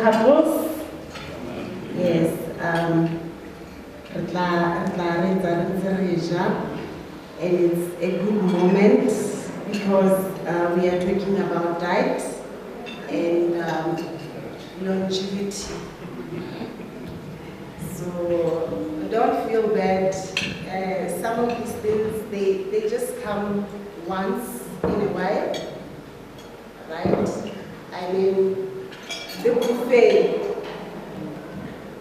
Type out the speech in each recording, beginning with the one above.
couples. Yes, and it's a good moment because we are talking about diet and longevity. So don't feel bad. Some of these things, they just come once in a while, right? I mean, the buffet,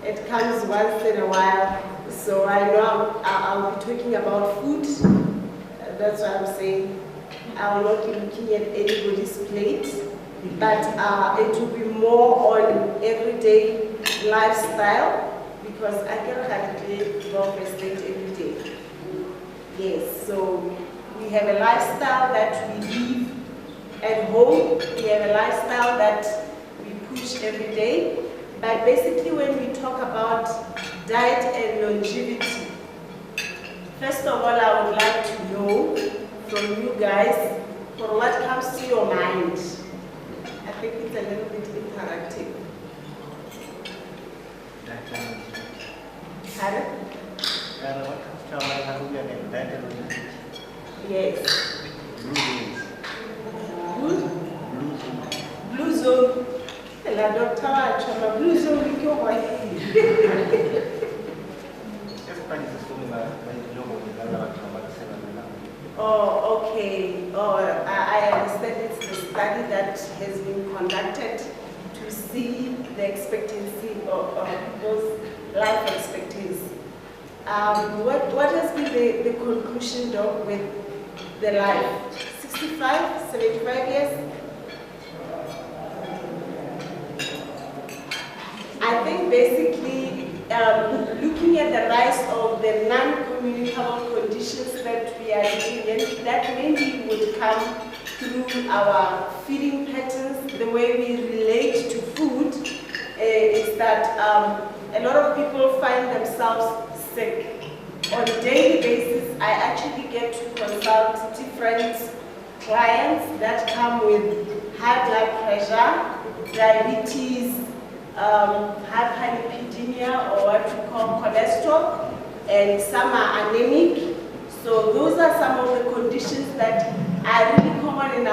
it comes once in a while. So I know I'll be talking about food. That's what I'm saying. I'll not be looking at anybody's plate, but it will be more on everyday lifestyle because I can hardly go for a stage every day. Yes, so we have a lifestyle that we live at home. We have a lifestyle that we push every day. But basically when we talk about diet and longevity, first of all, I would like to know from you guys for what comes to your mind. I think it's a little bit interactive. Pardon? What comes to our mind, how do we get diet and longevity? Yes. Blue zones. Blue zone. La doctor, I'm blue zone. Oh, okay. Oh, I understand it's the study that has been conducted to see the expectancy of people's life expectancy. What has been the conclusion, Doc, with the life? 65, 75 years? I think basically looking at the rise of the non-communicable conditions that we are living in, that mainly would come through our feeding patterns, the way we relate to food, is that a lot of people find themselves sick. On a daily basis, I actually get to consult different clients that come with high blood pressure, diabetes, hyperlipidemia, or what we call cholesterol, and some are anemic. So those are some of the conditions that are really common in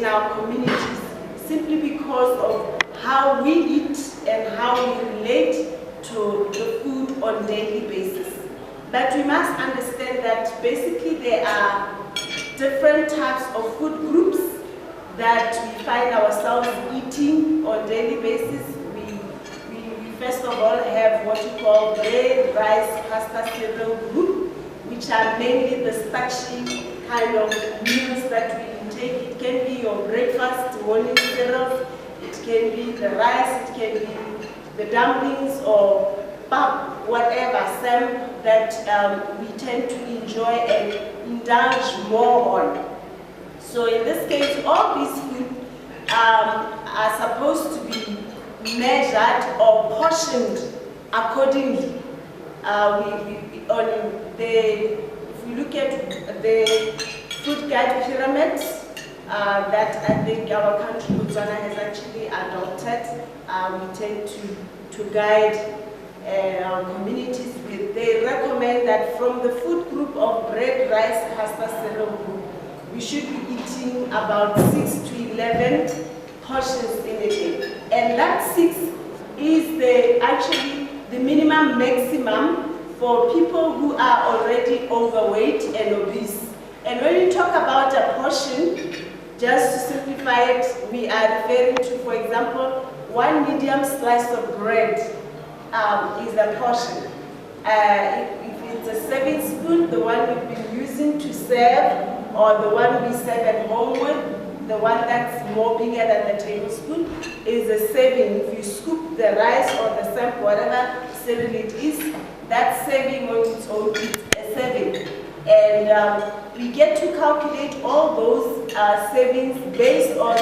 our communities, simply because of how we eat and how we relate to the food on a daily basis. But we must understand that basically there are different types of food groups that we find ourselves eating on a daily basis. We first of all have what we call bread, rice, pasta, cereal group, which are mainly the starchy kind of meals that we intake. It can be your breakfast, morning cereals, it can be the rice, it can be the dumplings or pap, whatever, some that we tend to enjoy and indulge more on. So in this case, all these food are supposed to be measured or portioned accordingly. If we look at the food guide pyramids that I think our country, Botswana, has actually adopted, we tend to guide our communities with. They recommend that from the food group of bread, rice, pasta, cereal group, we should be eating about 6 to 11 portions in a day. And that 6 is actually the minimum maximum for people who are already overweight and obese. And when we talk about a portion, just to simplify it, we are referring to, for example, 1 medium slice of bread is a portion. If it's a serving spoon, the one we've been using to serve, or the one we serve at home with, the one that's more bigger than the tablespoon, is a serving. If you scoop the rice or the soup, whatever cereal it is, that serving on its own is a serving. And we get to calculate all those servings based on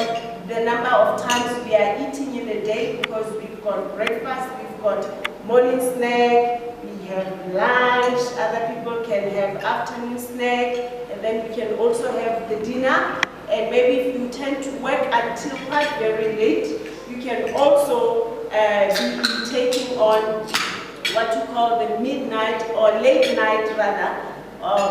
the number of times we are eating in a day, because we've got breakfast, we've got morning snack, we have lunch, other people can have afternoon snack, and then we can also have the dinner. And maybe if you tend to work until quite very late, you can also be taking on what you call the midnight or late night rather,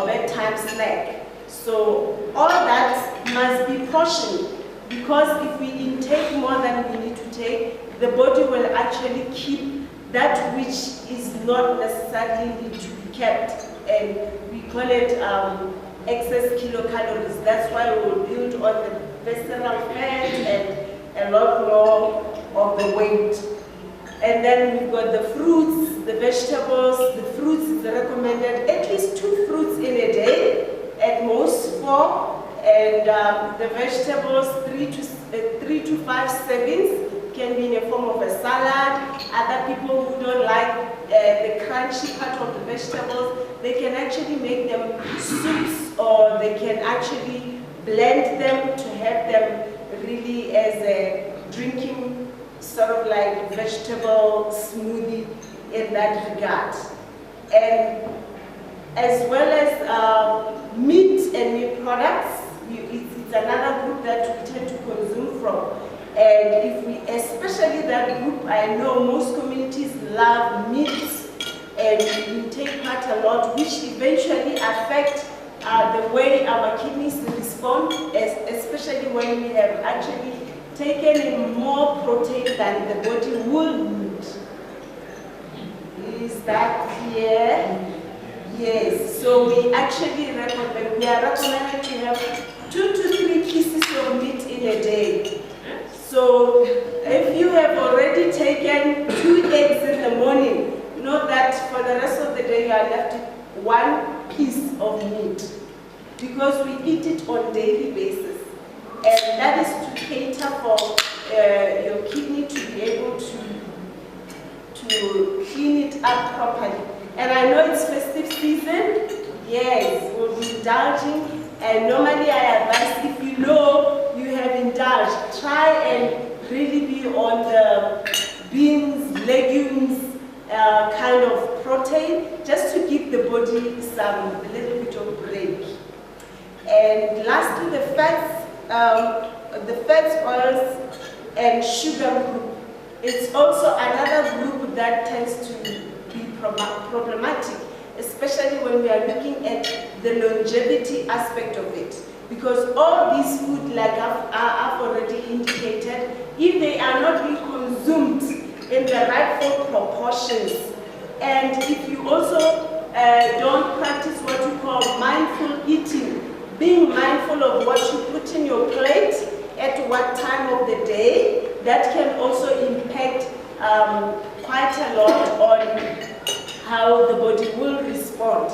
bedtime snack. So all that must be portioned, because if we intake more than we need to take, the body will actually keep that which is not necessarily need to be kept, and we call it excess kilocalories. That's why we will build on the visceral fat and a lot more of the weight. And then we've got the fruits, the vegetables. The fruits is recommended at least 2 fruits in a day, at most 4. And the vegetables, 3 to 5 servings, can be in a form of a salad. Other people who don't like the crunchy part of the vegetables, they can actually make them soups, or they can actually blend them to have them really as a drinking sort of like vegetable smoothie in that regard. And as well as meat and meat products, it's another group that we tend to consume from. And if we, especially that group, I know most communities love meat and we take part a lot, which eventually affect the way our kidneys respond, especially when we have actually taken in more protein than the body will need. Is that clear? Yes. So we actually recommend, we are recommended to have 2 to 3 pieces of meat in a day. So if you have already taken 2 eggs in the morning, know that for the rest of the day you are left with 1 piece of meat, because we eat it on a daily basis. And that is to cater for your kidney to be able to clean it up properly. And I know it's festive season. Yes, we'll be indulging. And normally I advise, if you know you have indulged, try and really be on the beans, legumes, kind of protein, just to give the body a little bit of break. And lastly, the fats, oils, and sugar group. It's also another group that tends to be problematic, especially when we are looking at the longevity aspect of it. Because all these food, like I've already indicated, if they are not being consumed in the rightful proportions, and if you also don't practice what you call mindful eating, being mindful of what you put in your plate at what time of the day, that can also impact quite a lot on how the body will respond.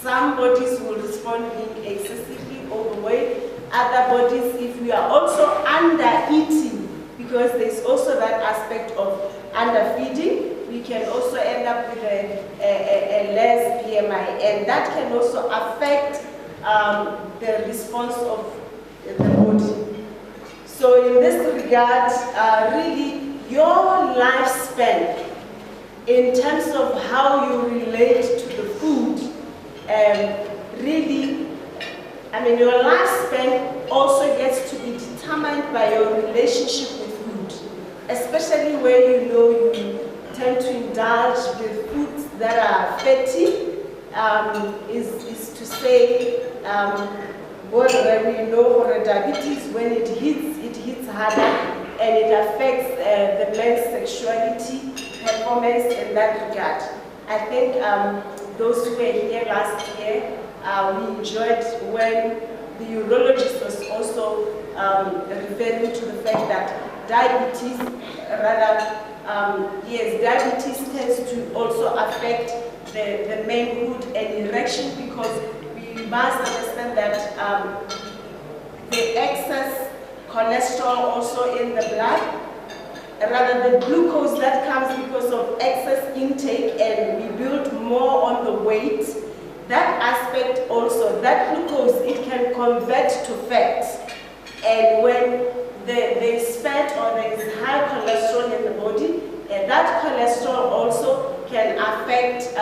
Some bodies will respond being excessively overweight. Other bodies, if we are also under-eating, because there's also that aspect of underfeeding, we can also end up with a less BMI, and that can also affect the response of the body. So in this regard, really your lifespan, in terms of how you relate to the food, really, I mean, your lifespan also gets to be determined by your relationship with food, especially where you know you tend to indulge with foods that are fatty, is to say, what we know for diabetes, when it hits harder, and it affects the man's sexuality performance in that regard. I think those who were here last year, we enjoyed when the urologist was also referring to the fact that diabetes, diabetes tends to also affect the manhood and erection, because we must understand that the excess cholesterol also in the blood, rather the glucose that comes because of excess intake, and we build more on the weight, that aspect also, that glucose, it can convert to fat. And when there is fat or there is high cholesterol in the body, and that cholesterol also can affect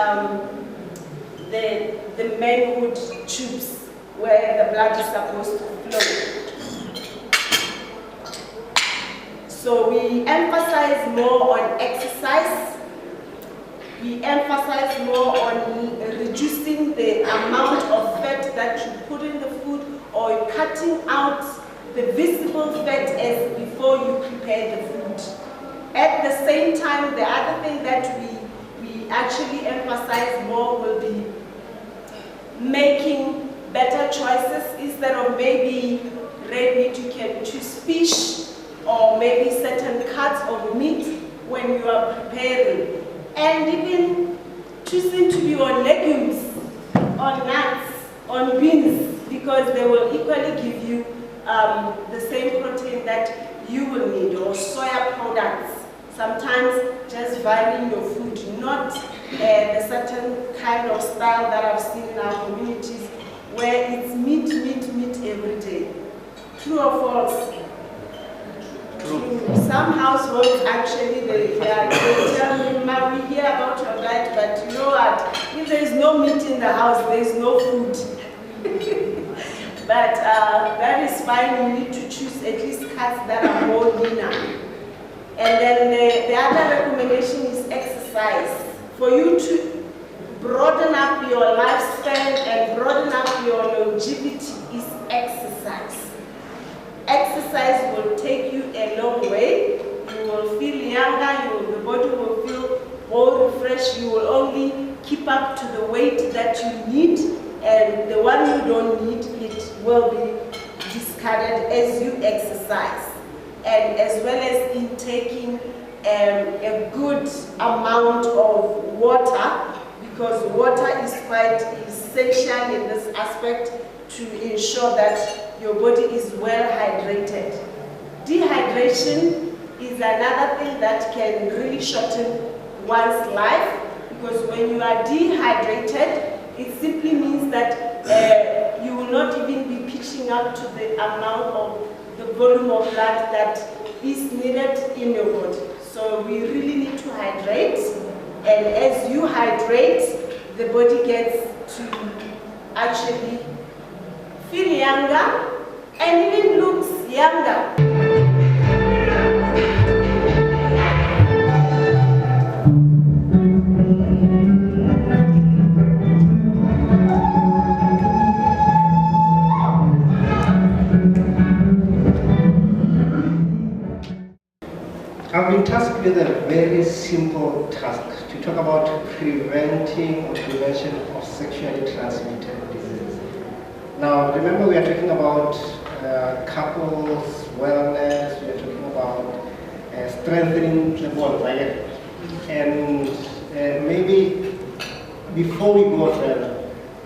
the manhood tubes where the blood is supposed to flow. So we emphasize more on exercise. We emphasize more on reducing the amount of fat that you put in the food, or cutting out the visible fat as before you prepare the food. At the same time, the other thing that we actually emphasize more will be making better choices. Instead of maybe red meat, you can choose fish, or maybe certain cuts of meat when you are preparing. And even choosing to be on legumes, on nuts, on beans, because they will equally give you the same protein that you will need, or soya products. Sometimes just varying your food, not the certain kind of style that I've seen in our communities where it's meat every day. True or false? True. Some households actually, they tell me, "Ma, we hear about your diet, but you know what? If there is no meat in the house, there is no food." But that is fine. You need to choose at least cuts that are more leaner. And then the other recommendation is exercise. For you to broaden up your lifespan and broaden up your longevity is exercise. Exercise will take you a long way. You will feel younger, the body will feel more refreshed. You will only keep up to the weight that you need, and the one you don't need, it will be discarded as you exercise. And as well as in taking a good amount of water, because water is quite essential in this aspect to ensure that your body is well hydrated. Dehydration is another thing that can really shorten one's life, because when you are dehydrated, it simply means that you will not even be pitching up to the amount of the volume of blood that is needed in your body. So we really need to hydrate, and as you hydrate, the body gets to actually feel younger and even looks younger. I've been tasked with a very simple task to talk about preventing or prevention of sexually transmitted diseases. Now, remember, we are talking about couples wellness, we are talking about strengthening the bond, right? And maybe before we go further,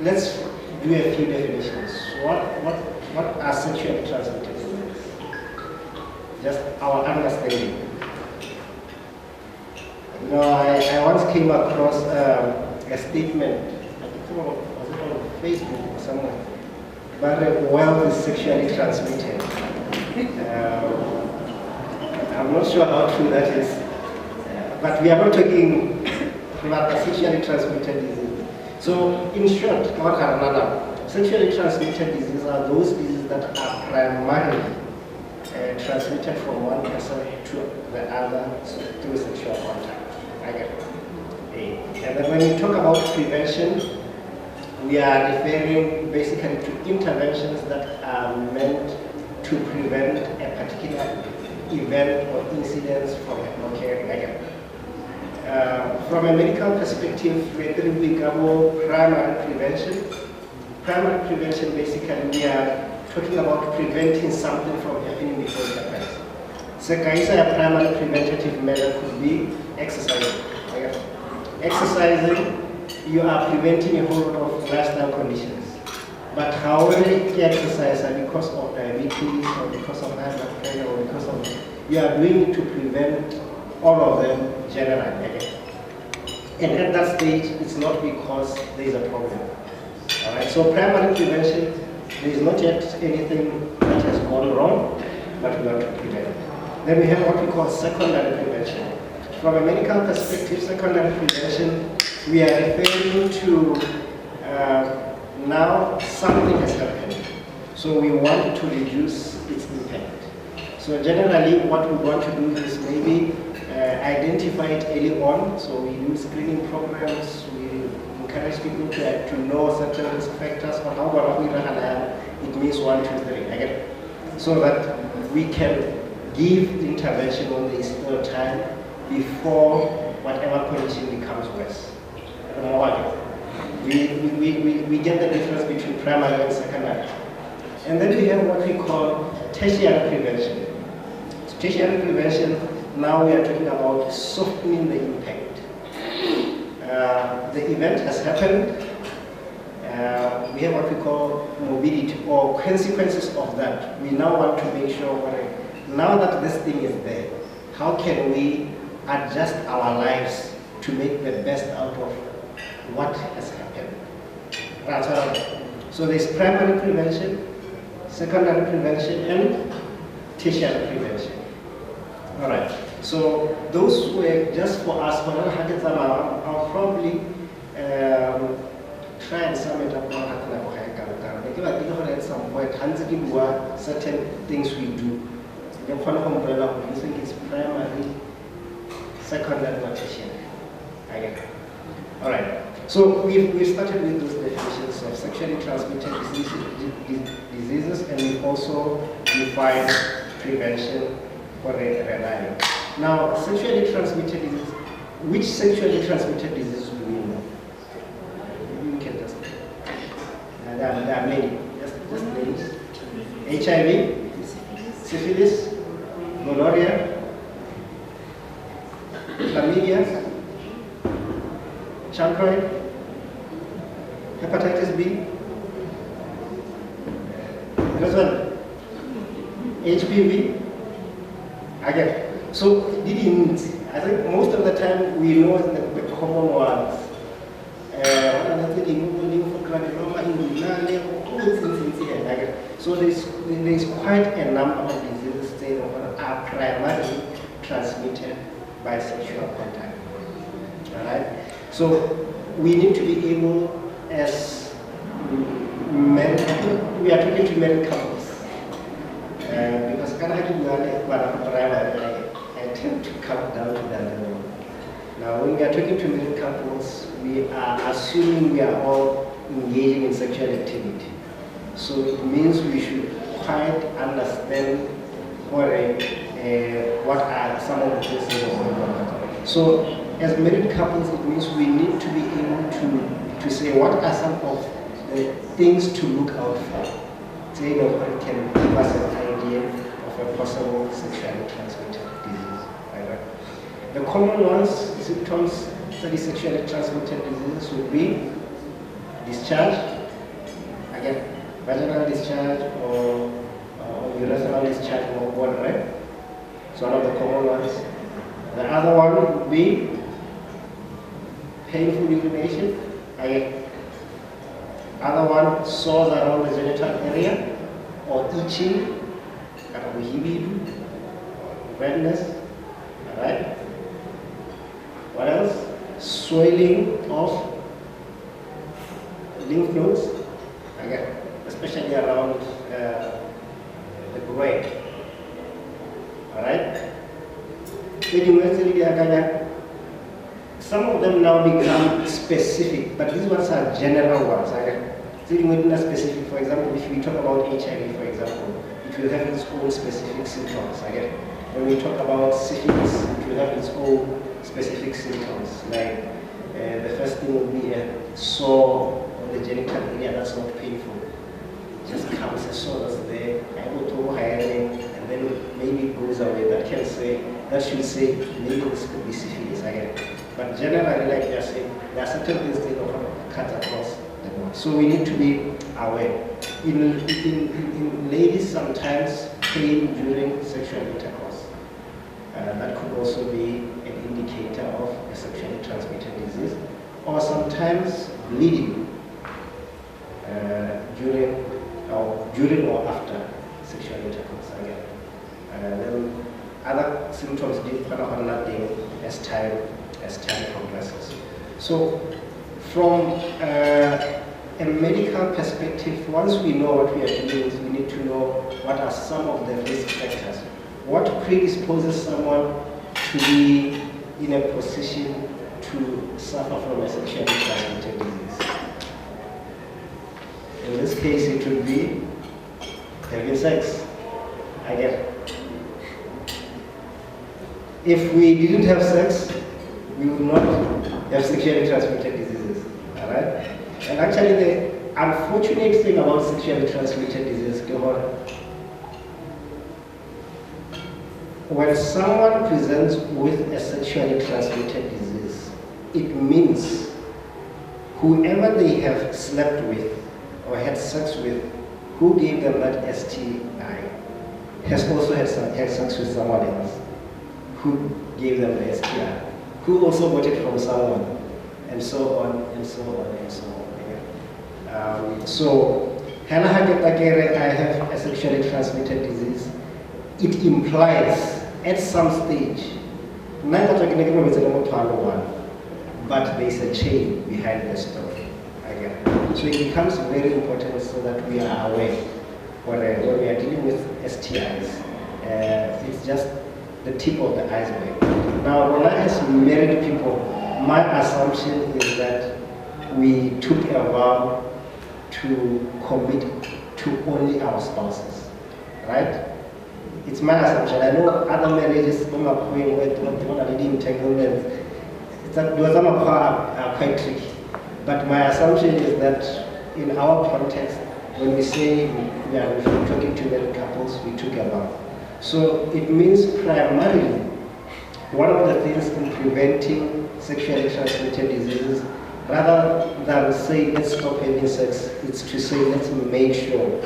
let's do a few definitions. What are sexually transmitted diseases? Just our understanding. You know, I once came across a statement, I think was it on Facebook or somewhere, but wealth is sexually transmitted. I'm not sure how true that is, but we are not talking about a sexually transmitted disease. So, in short, sexually transmitted diseases are those diseases that are primarily transmitted from one person to the other through sexual contact. And then when we talk about prevention, we are referring basically to interventions that are meant to prevent a particular event or incidents from occurring again. From a medical perspective, we have primary prevention. Primary prevention, basically, we are talking about preventing something from happening before it happens. So, a primary preventative measure could be exercising. Exercising, you are preventing a whole lot of lifestyle conditions. But however you exercise, because of diabetes, or because of high blood pressure, or because of, you are doing it to prevent all of them generally. And at that stage, it's not because there is a problem. All right. So primary prevention, there is not yet anything that has gone wrong, but we want to prevent. Then we have what we call secondary prevention. From a medical perspective, secondary prevention, we are referring to now something has happened. So we want to reduce its impact. So generally what we want to do is maybe identify it early on. So we do screening programs, we encourage people to know certain risk factors on how it means 1, 2, 3, again, so that we can give intervention when there is still time before whatever condition becomes worse. We get the difference between primary and secondary. And then we have what we call tertiary prevention. So tertiary prevention, now we are talking about softening the impact. The event has happened. We have what we call morbidity or consequences of that. We now want to make sure, now that this thing is there, how can we adjust our lives to make the best out of what has happened? That's all. So there's primary prevention, secondary prevention, and tertiary prevention. All right. So those were just for us. I'll probably try and sum it up at some point. Certain things we do. You think it's primary, secondary, or tertiary. All right. So we started with those definitions of sexually transmitted diseases, and we also defined prevention for reliable. Now, sexually transmitted diseases. Which sexually transmitted diseases do we know? You can just. There are many. Just names. HIV, syphilis, gonorrhea, chlamydia, chancroid, hepatitis B, as well, HPV. Again, so I think most of the time we know the common ones. So there's quite a number of diseases that are primarily transmitted by sexual contact. All right. So we need to be able, as married, we are talking to married couples, because I tend to come down to that level. Now, when we are talking to married couples, we are assuming we are all engaging in sexual activity. So it means we should quite understand what are some of the things going on. So as married couples, it means we need to be able to say what are some of the things to look out for. Say that can give us an idea of a possible sexually transmitted disease. Right? The common ones, symptoms that is sexually transmitted diseases would be discharge, again, vaginal discharge or urethral discharge or water, right? It's one of the common ones. The other one would be painful urination, again. Other one, sores around the genital area or itching, redness, alright? What else? Swelling of lymph nodes, again, especially around the groin, alright? Some of them now become specific, but these ones are general ones. Specific, for example, if we talk about HIV, for example, it will have its own specific symptoms. Again, when we talk about syphilis, it will have its own specific symptoms. Like the first thing will be a sore on the genital area that's not painful. It just comes a sore that's there, and then maybe it goes away. That should say maybe this could be syphilis again. But generally, like you're saying, there are certain things that don't cut across the board. So we need to be aware. In ladies, sometimes pain during sexual intercourse. That could also be an indicator of a sexually transmitted disease. Or sometimes bleeding during or after sexual intercourse again. Then other symptoms depend on nothing as time progresses. So from a medical perspective, once we know what we are doing, we need to know what are some of the risk factors. what predisposes someone to be in a position to suffer from a sexually transmitted disease? In this case, it would be having sex. Again, if we didn't have sex, we would not have sexually transmitted diseases. All right? And actually, the unfortunate thing about sexually transmitted diseases, when someone presents with a sexually transmitted disease, it means whoever they have slept with or had sex with, who gave them that STI, has also had sex with someone else who gave them the STI, who also got it from someone, and so on, and so on, and so on. So, I have a sexually transmitted disease. It implies at some stage, but there's a chain behind the story. Again. So it becomes very important so that we are aware when we are dealing with STIs. It's just the tip of the iceberg. Now, when I has married people, my assumption is that we took a vow to commit to only our spouses, right? It's my assumption. I know other marriages where entanglements, some of them are quite tricky. But my assumption is that in our context, when we say we are talking to married couples, we took a vow. So it means primarily, one of the things in preventing sexually transmitted diseases, rather than say let's stop having sex, it's to say let's make sure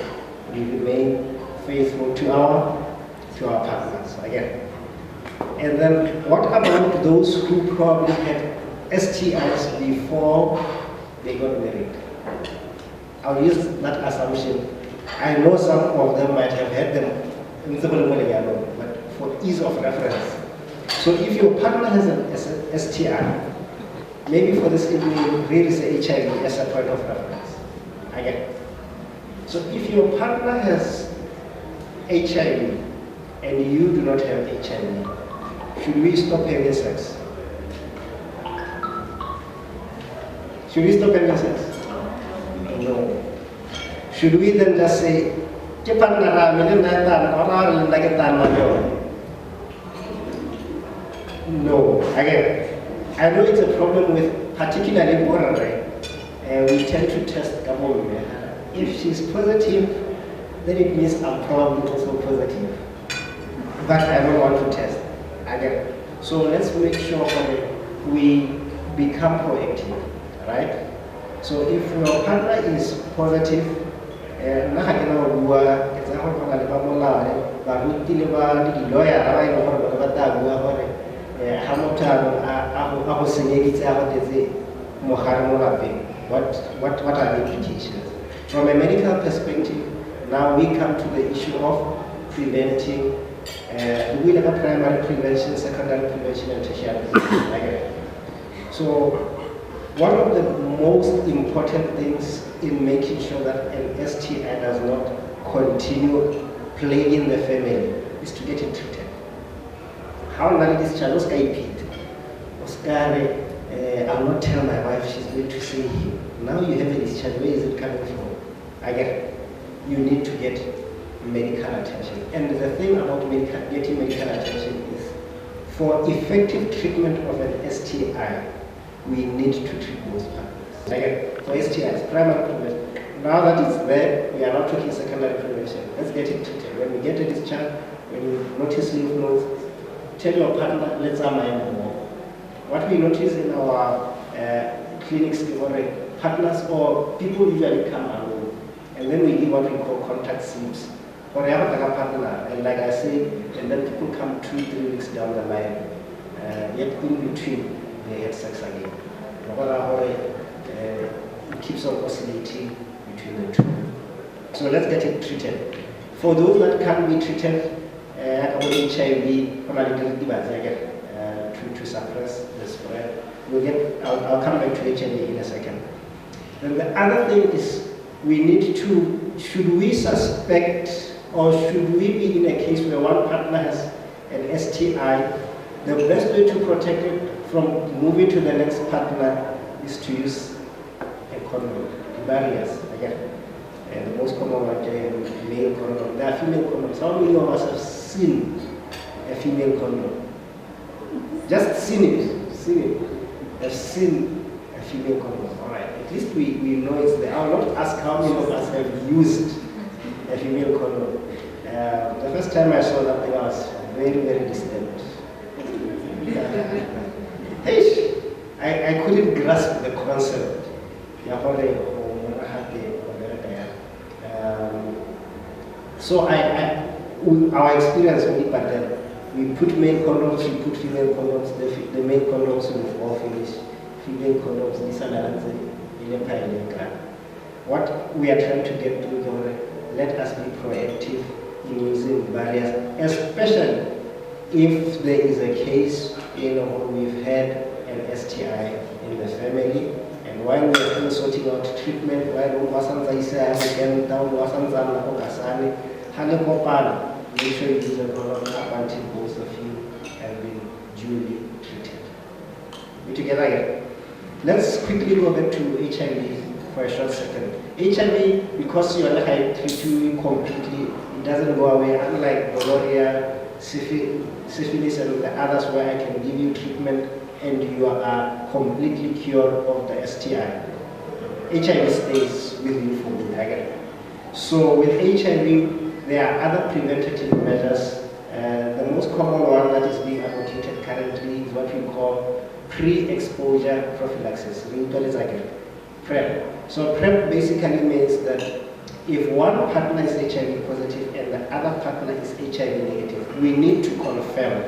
we remain faithful to our partners again. And then what about those who probably had STIs before they got married? I'll use that assumption. I know some of them might have had them, but for ease of reference. So if your partner has an STI, maybe for this evening, really say HIV as a point of reference. Again. So if your partner has HIV and you do not have HIV, should we stop having sex? Should we stop having sex? No. Should we then just say, no. Again, I know it's a problem with particularly women, right? We tend to test couple women. If she's positive, then it means I'm probably also positive. But I don't want to test again. So let's make sure we become proactive, right? So if your partner is positive, what are the implications? From a medical perspective, now we come to the issue of preventing. We have a primary prevention, secondary prevention, and tertiary prevention. So one of the most important things in making sure that an STI does not continue plaguing the family is to get it treated. How many this child was I'll not tell my wife, she's going to say, now you have a discharge, where is it coming from? Again, you need to get medical attention. And the thing about getting medical attention is, for effective treatment of an STI, we need to treat both partners. Again, for STIs, primary prevention. Now that it's there, we are not talking secondary prevention. Let's get it treated. When we get a discharge, when you notice lymph nodes, tell your partner, let's mind more. What we notice in our clinics, partners or people usually come alone, and then we give what we call contact slips. Or they have a partner, and like I say, and then people come 2-3 weeks down the line, yet in between they had sex again. It keeps on oscillating between the two. So let's get it treated. For those that can't be treated, HIV, to suppress the spread. I'll come back to HIV in a second. Then the other thing is, we need to, should we suspect Or should we be in a case where one partner has an STI, the best way to protect it from moving to the next partner is to use a condom, barriers, again. And the most common one is male condom. There are female condoms. How many of us have seen a female condom? Just seen it. Have seen a female condom. All right. At least we know it's there. I will not ask how many of us have used a female condom. The first time I saw that, I was very, very disturbed. I couldn't grasp the concept. So our experience with it, we put male condoms, we put female condoms, the male condoms will all finish. Female condoms, what we are trying to get to, let us be proactive in using barriers, especially if there is a case, we've had an STI in the family, and while we are still sorting out treatment, make sure you use a condom up until both of you have been duly treated. We together here? Let's quickly go back to HIV for a short second. HIV, because you are not treat you completely, it doesn't go away, unlike gonorrhea, syphilis and the others where I can give you treatment and you are completely cured of the STI. HIV stays with you for good again. So with HIV, there are other preventative measures. The most common one that is being advocated currently is what we call pre-exposure prophylaxis. PrEP. So PrEP basically means that if one partner is HIV positive and the other partner is HIV negative, we need to confirm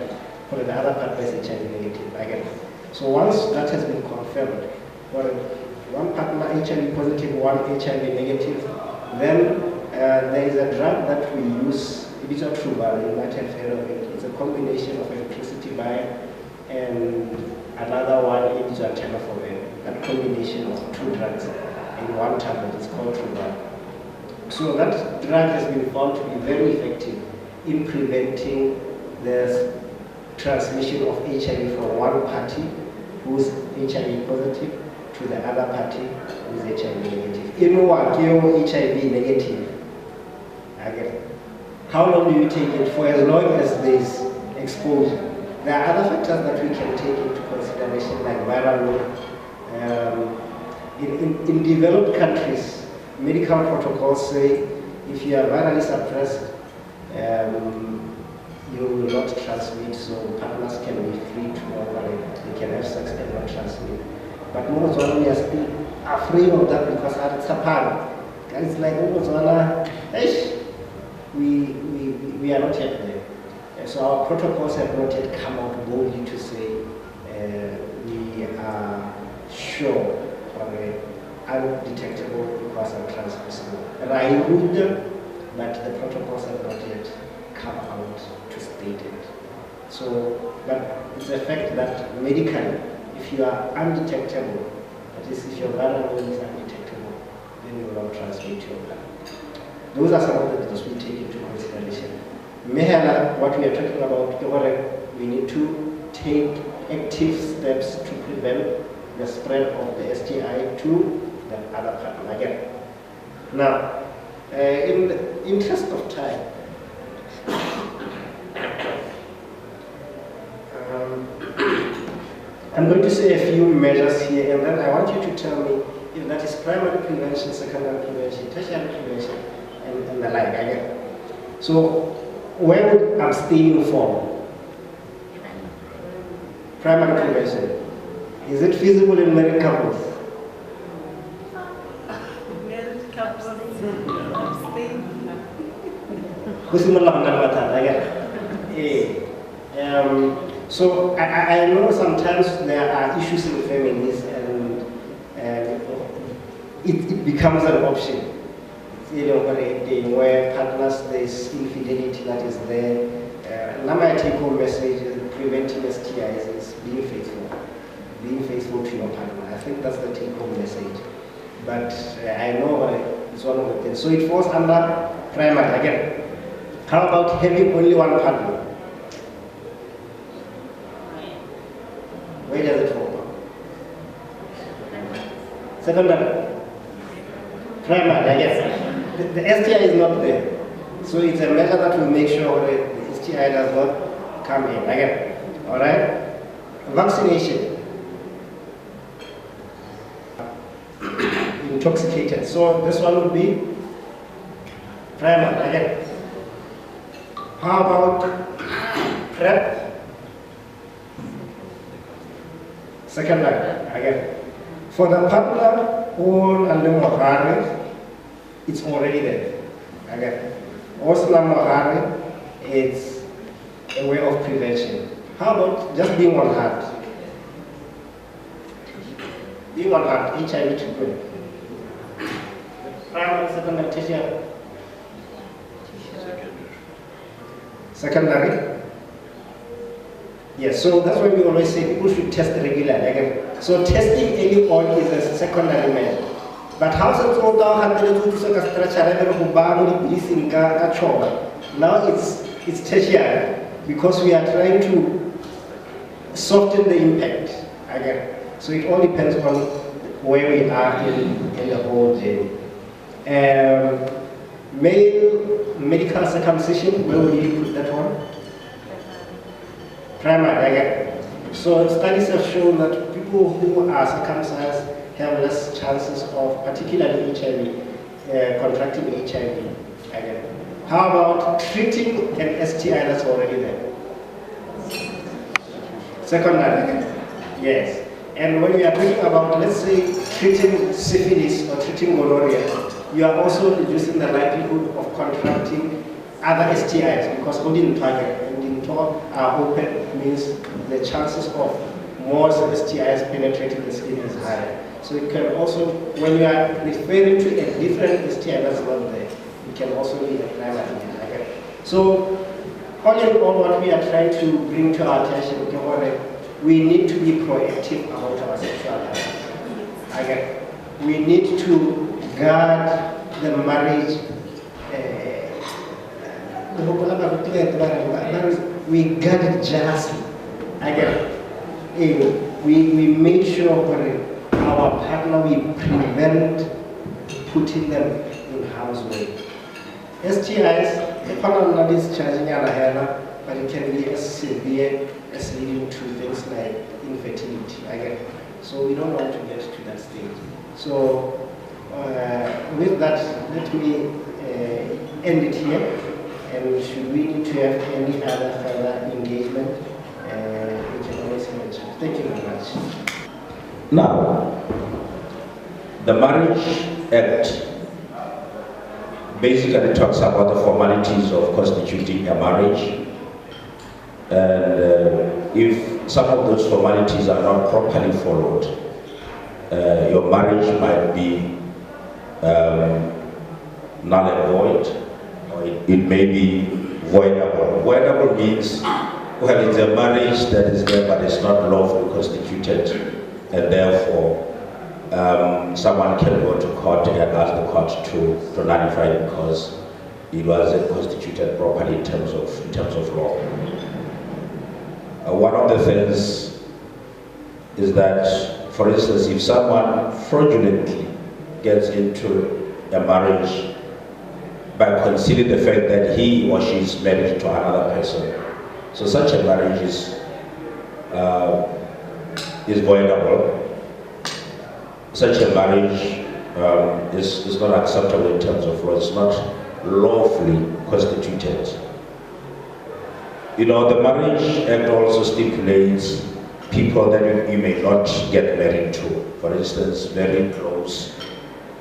whether the other partner is HIV negative again. So once that has been confirmed, for one partner HIV positive, one HIV negative, then there is a drug that we use, Ibizatrubal, you might have heard of it. It's a combination of electricity bind and another one, Tenofovir. That combination of two drugs in one tablet is called Trubal. So that drug has been found to be very effective in preventing the transmission of HIV from one party who's HIV positive to the other party who's HIV negative. In HIV negative, again, how long do you take it? For as long as there is exposure. There are other factors that we can take into consideration, like viral load. In developed countries, medical protocols say if you are virally suppressed, you will not transmit, so partners can be free to operate. They can have sex and not transmit. But most of we are still afraid of that because it's a pan. It's like we are not yet there. So our protocols have not yet come out boldly to say we are sure or undetectable because untransmissible. I would them, but the protocols have not yet come out to state it. So, but it's a fact that medically, if you are undetectable, that is, if your viral load is undetectable, then you will not transmit your blood. Those are some of the things we take into consideration. Mehala, what we are talking about, we need to take active steps to prevent the spread of the STI to the other partner again. Now, in the interest of time, I'm going to say a few measures here, and then I want you to tell me if that is primary prevention, secondary prevention, tertiary prevention, and the like again. So, where would abstaining fall? Primary prevention. Is it feasible in married couples? Married couples abstain. So I know sometimes there are issues in families and it becomes an option. Where partners, there's infidelity that is there. My take-home message is preventing STIs is being faithful. Being faithful to your partner. I think that's the take-home message. But I know it's one of the things. So it falls under primary again. How about having only one partner? Where does it fall? Secondary. Primary, I guess. The STI is not there. So it's a measure that will make sure that the STI does not come in. Again. Alright? Vaccination. Intoxicated. So this one would be primary. Again. How about PrEP? Secondary. Again. For the partner, all under Mohari, it's already there. Again. Also, Mohari, it's a way of prevention. How about just being on hand? Being on hand, HIV treatment. Primary, secondary, tertiary. Secondary? Yes, so that's why we always say people should test regularly. Again. So testing early on is a secondary measure. But how does now it's tertiary because we are trying to soften the impact again. So it all depends on where we are in the whole journey. Male medical circumcision, where will you put that one? Primary again. So studies have shown that people who are circumcised have less chances of particularly HIV, contracting HIV again. How about treating an STI that's already there? Secondary, yes. And when we are talking about, let's say, treating syphilis or treating gonorrhea, you are also reducing the likelihood of contracting other STIs because holding target and the top are open means the chances of more STIs penetrating the skin is higher. So it can also, when you are referring to a different STI that's not there, it can also be a primary. Okay. So all in all, what we are trying to bring to our attention, we need to be proactive about our sexual health. Okay. We need to guard the marriage. We guard it jealously. Again, we make sure our partner, we prevent putting them in harm's way. STIs, the partner is charging a hella, but it can be as severe as leading to things like infertility. Again, so we don't want to get to that stage. So with that, let me end it here. And should we need to have any other further engagement, we can always mention. Thank you very much. Now, the Marriage Act basically talks about the formalities of constituting a marriage, and if some of those formalities are not properly followed, your marriage might be null and void, or it may be voidable. Voidable means, well, it's a marriage that is there but it's not lawfully constituted, and therefore someone can go to court and ask the court to nullify it because it wasn't constituted properly in terms of law. One of the things is that, for instance, if someone fraudulently gets into a marriage by concealing the fact that he or she is married to another person, so such a marriage is voidable. Such a marriage is not acceptable in terms of law. It's not lawfully constituted. You know, the Marriage Act also stipulates people that you may not get married to. For instance, very close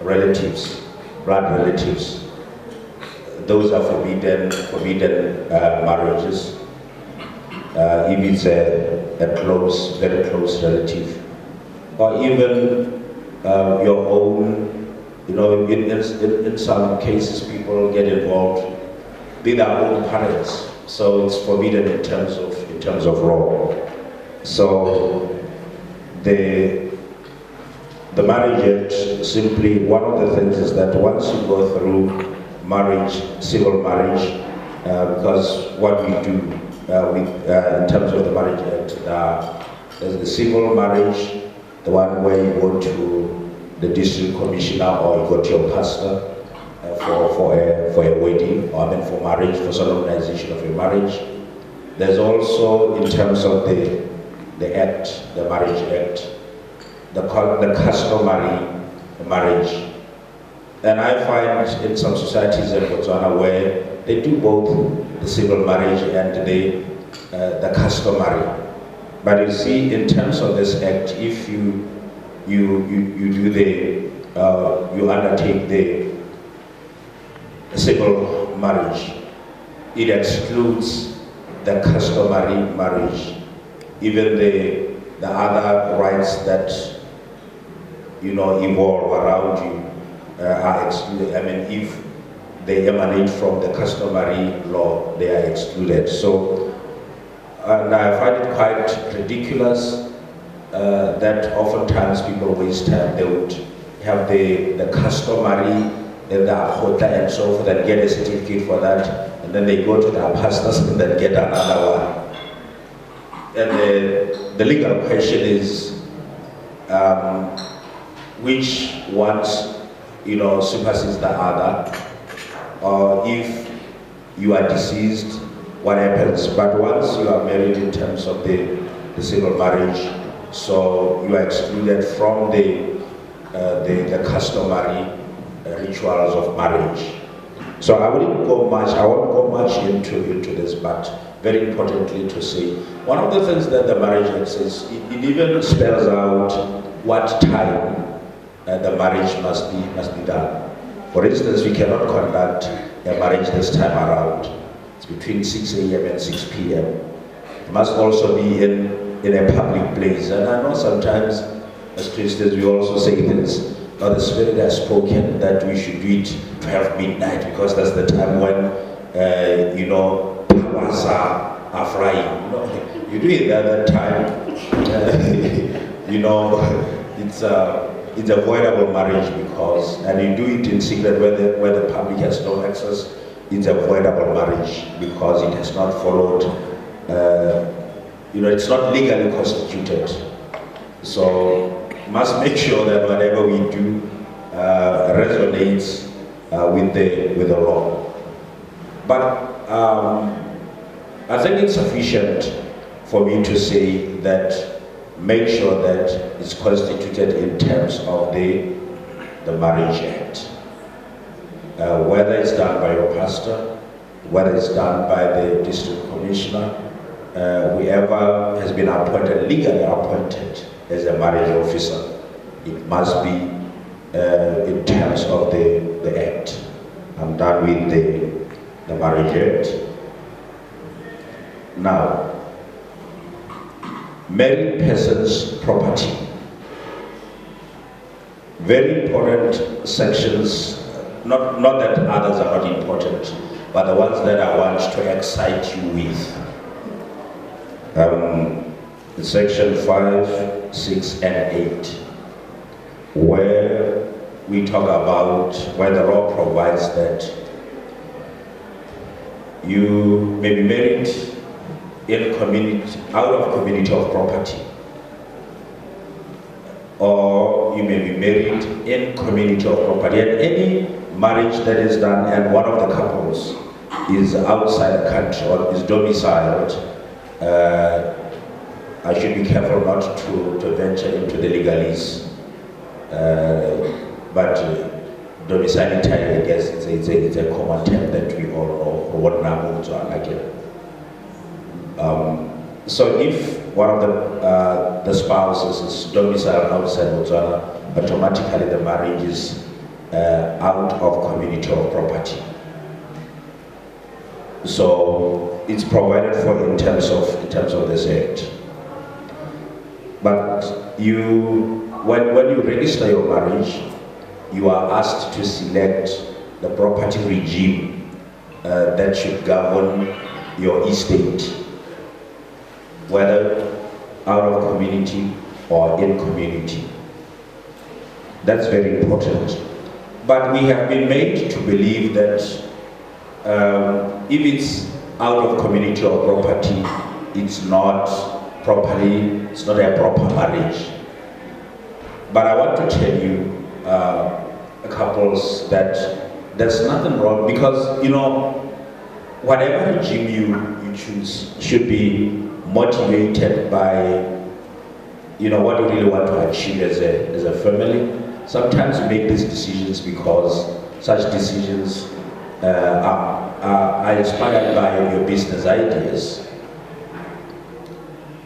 relatives, blood relatives. Those are forbidden marriages. If it's a close, very close relative, or even your own, you know, in some cases people get involved with their own parents, so it's forbidden in terms of law. So the Marriage Act, simply one of the things is that once you go through marriage, civil marriage, because what we do in terms of the Marriage Act, there's the civil marriage, the one where you go to the district commissioner or you go to your pastor for a wedding, or I mean for marriage, for solemnization of a marriage. There's also, in terms of the act, the Marriage Act, the customary marriage. And I find in some societies in Botswana where they do both the civil marriage and the customary. But you see, in terms of this act, if you undertake the civil marriage, it excludes the customary marriage, even the other rights that evolve around you are excluded. I mean, if they emanate from the customary law, they are excluded. So, and I find it quite ridiculous that oftentimes people waste time. They would have the customary and the akota and so forth and get a certificate for that, and then they go to their pastors and then get another one. And the legal question is, which ones supersedes the other, or if you are deceased, what happens? But once you are married in terms of the civil marriage, so you are excluded from the customary rituals of marriage. So I won't go much into this, but very importantly to say, one of the things that the Marriage Act says, it even spells out what time the marriage must be done. For instance, we cannot conduct a marriage this time around. It's between 6 a.m. and 6 p.m. It must also be in a public place. And I know sometimes as Christians we also say this, now the Spirit has spoken that we should do it 12 midnight because that's the time when powers are flying. You do it at that time. It's avoidable marriage because, and you do it in secret where the public has no access. It's avoidable marriage because it has not followed. It's not legally constituted. So must make sure that whatever we do resonates with the law. But I think it's sufficient for me to say that make sure that it's constituted in terms of the Marriage Act. Whether it's done by your pastor, whether it's done by the district commissioner, whoever has been appointed, legally appointed as a marriage officer, it must be in terms of the Act. I'm done with the Marriage Act. Now, married person's property. Very important sections, not that others are not important, but the ones that I want to excite you with. Section 5, 6, and 8, where we talk about, where the law provides that you may be married in community, out of community of property, or you may be married in community of property. And any marriage that is done and one of the couples is outside the country or is domiciled, I should be careful not to venture into the legalese, but domiciliary, I guess it's a common term that we all know, or what names are again. So if one of the spouses is domiciled outside Botswana, automatically the marriage is out of community of property. So it's provided for in terms of this act. But when you register your marriage, you are asked to select the property regime that should govern your estate, whether out of community or in community. That's very important. But we have been made to believe that if it's out of community or property, it's not a proper marriage. But I want to tell you, couples, that there's nothing wrong, because, you know, whatever regime you choose should be motivated by, you know, what you really want to achieve as a family. Sometimes you make these decisions because such decisions are inspired by your business ideas.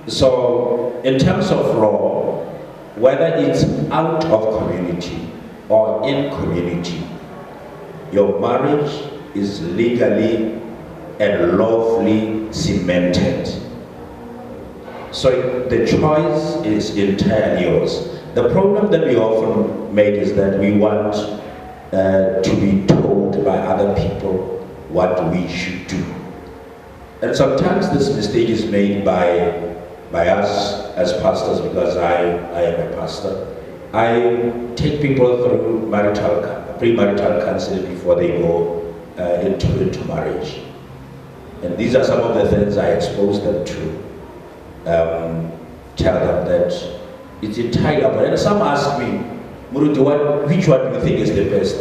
So, in terms of law, whether it's out of community or in community, your marriage is legally and lawfully cemented. So the choice is entirely yours. The problem that we often make is that we want to be told by other people what we should do. And sometimes this mistake is made by us as pastors, because I am a pastor. I take people through premarital counseling before they go into marriage. And these are some of the things I expose them to. Tell them that it's entirely up. And some ask me, Muruti, which one do you think is the best?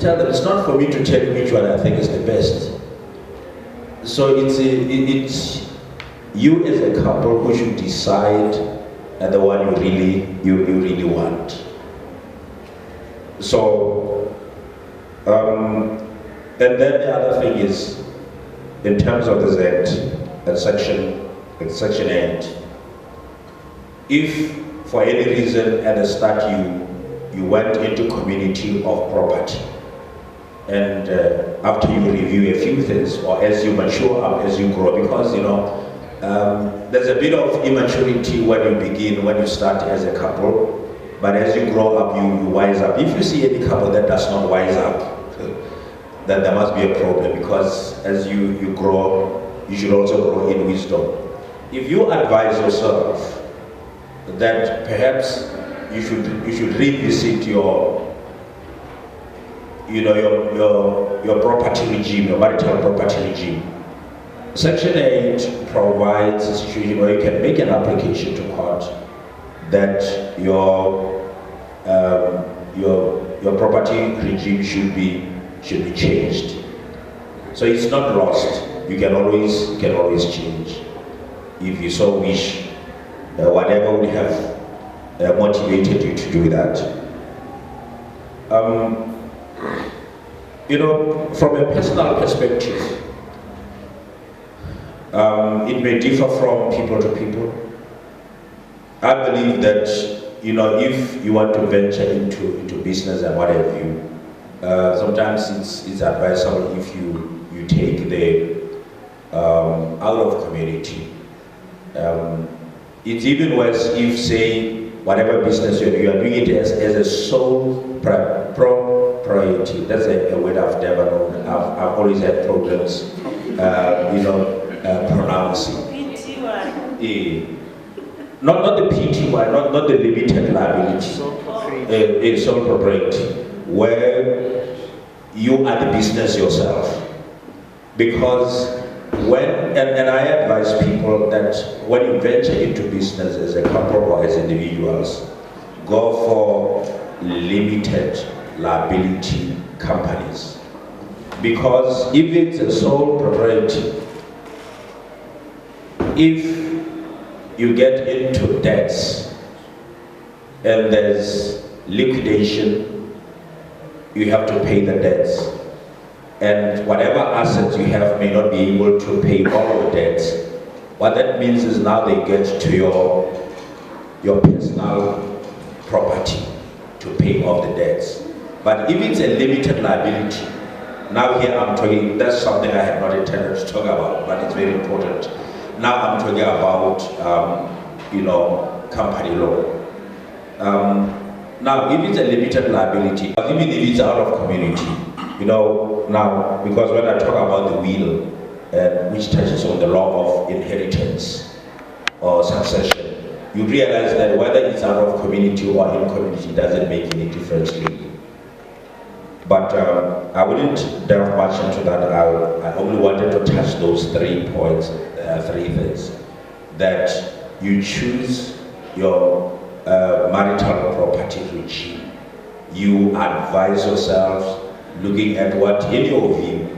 Tell them it's not for me to tell you which one I think is the best. So it's you as a couple who should decide the one you really want. So, and then the other thing is, in terms of this act, section 8, if for any reason at the start you went into community of property, and after you review a few things, or as you mature up, as you grow, because you know, there's a bit of immaturity when you start as a couple, but as you grow up, you wise up. If you see any couple that does not wise up, then there must be a problem, because as you grow, you should also grow in wisdom. If you advise yourself that perhaps you should revisit your property regime, your marital property regime, Section 8 provides a situation where you can make an application to court that your property regime should be changed. So it's not lost. You can always change if you so wish. Whatever would have motivated you to do that. You know, from a personal perspective, it may differ from people to people. I believe that, you know, if you want to venture into business and what have you, sometimes it's advisable if you take the out of community. It's even worse if, say, whatever business you are doing it as a sole propriety. That's a word I've never known. I've always had problems, pronouncing. PTY. Not the PTY, not the limited liability. Sole propriety, where you are the business yourself. Because and I advise people that when you venture into business as a couple or as individuals, go for limited liability companies. Because if it's a sole propriety, if you get into debts and there's liquidation, you have to pay the debts. And whatever assets you have may not be able to pay all the debts. What that means is now they get to your personal property to pay off the debts. But if it's a limited liability, now here I'm talking, that's something I had not intended to talk about, but it's very important. Now I'm talking about, company law. Now, if it's a limited liability, even if it's out of community, now, because when I talk about the will, which touches on the law of inheritance or succession, you realize that whether it's out of community or in community doesn't make any difference really. But I wouldn't delve much into that. I only wanted to touch those 3 points, 3 things. That you choose your marital property regime. You advise yourselves looking at what, in your view,